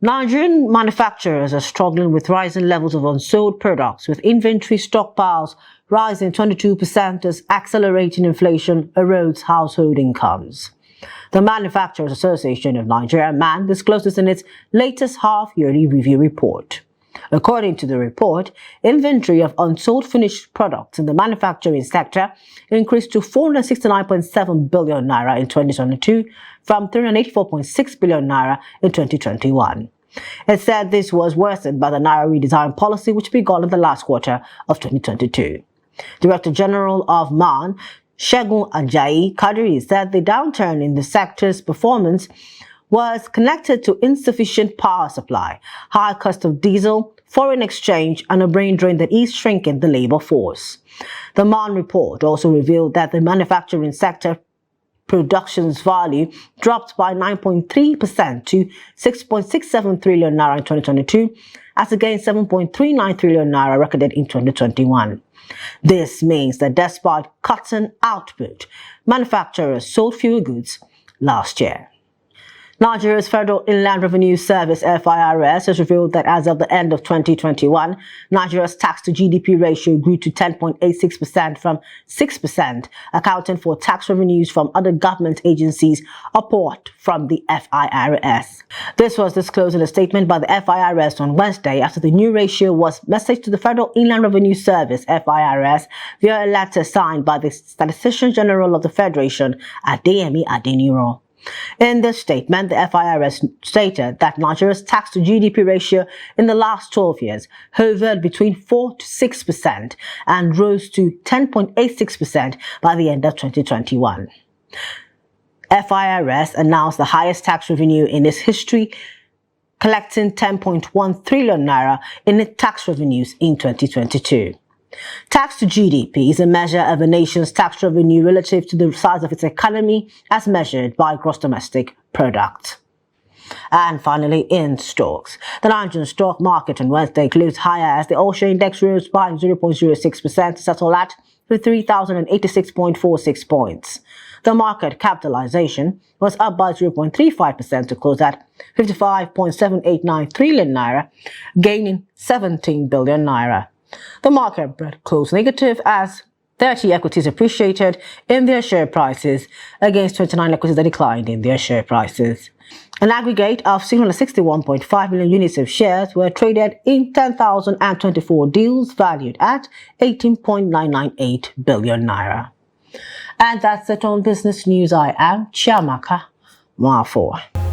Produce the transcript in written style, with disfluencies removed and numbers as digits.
Nigerian manufacturers are struggling with rising levels of unsold products, with inventory stockpiles rising 22% as accelerating inflation erodes household incomes. The Manufacturers Association of Nigeria (MAN) disclosed this in its latest half-yearly review report. According to the report, inventory of unsold finished products in the manufacturing sector increased to 469.7 billion naira in 2022 from 384.6 billion naira in 2021. It said this was worsened by the naira redesign policy which began in the last quarter of 2022. Director General of MAN, Segun Ajayi Kadiri, said the downturn in the sector's performance was connected to insufficient power supply, high cost of diesel, foreign exchange, and a brain drain that is shrinking the labor force. The MAN report also revealed that the manufacturing sector production's value dropped by 9.3% to 6.67 trillion naira in 2022, as against 7.39 trillion naira recorded in 2021. This means that despite cutting output, manufacturers sold fewer goods last year. Nigeria's Federal Inland Revenue Service (FIRS) has revealed that as of the end of 2021, Nigeria's tax-to-GDP ratio grew to 10.86% from 6%, accounting for tax revenues from other government agencies apart from the FIRS. This was disclosed in a statement by the FIRS on Wednesday after the new ratio was messaged to the Federal Inland Revenue Service (FIRS) via a letter signed by the Statistician General of the Federation, Adeyemi Adeniro. In this statement, the FIRS stated that Nigeria's tax-to-GDP ratio in the last 12 years hovered between 4 to 6% and rose to 10.86% by the end of 2021. FIRS announced the highest tax revenue in its history, collecting 10.1 trillion naira in its tax revenues in 2022. Tax to GDP is a measure of a nation's tax revenue relative to the size of its economy as measured by gross domestic product. And finally, in stocks. The Nigerian stock market on Wednesday closed higher as the all-share index rose by 0.06% to settle at 3,086.46 points. The market capitalization was up by 0.35% to close at 55.789 trillion naira, gaining 17 billion naira. The market closed negative as 30 equities appreciated in their share prices against 29 equities that declined in their share prices. An aggregate of 661.5 million units of shares were traded in 10,024 deals valued at 18.998 billion naira. And that's it on Business News. I am Chiamaka Mwafo.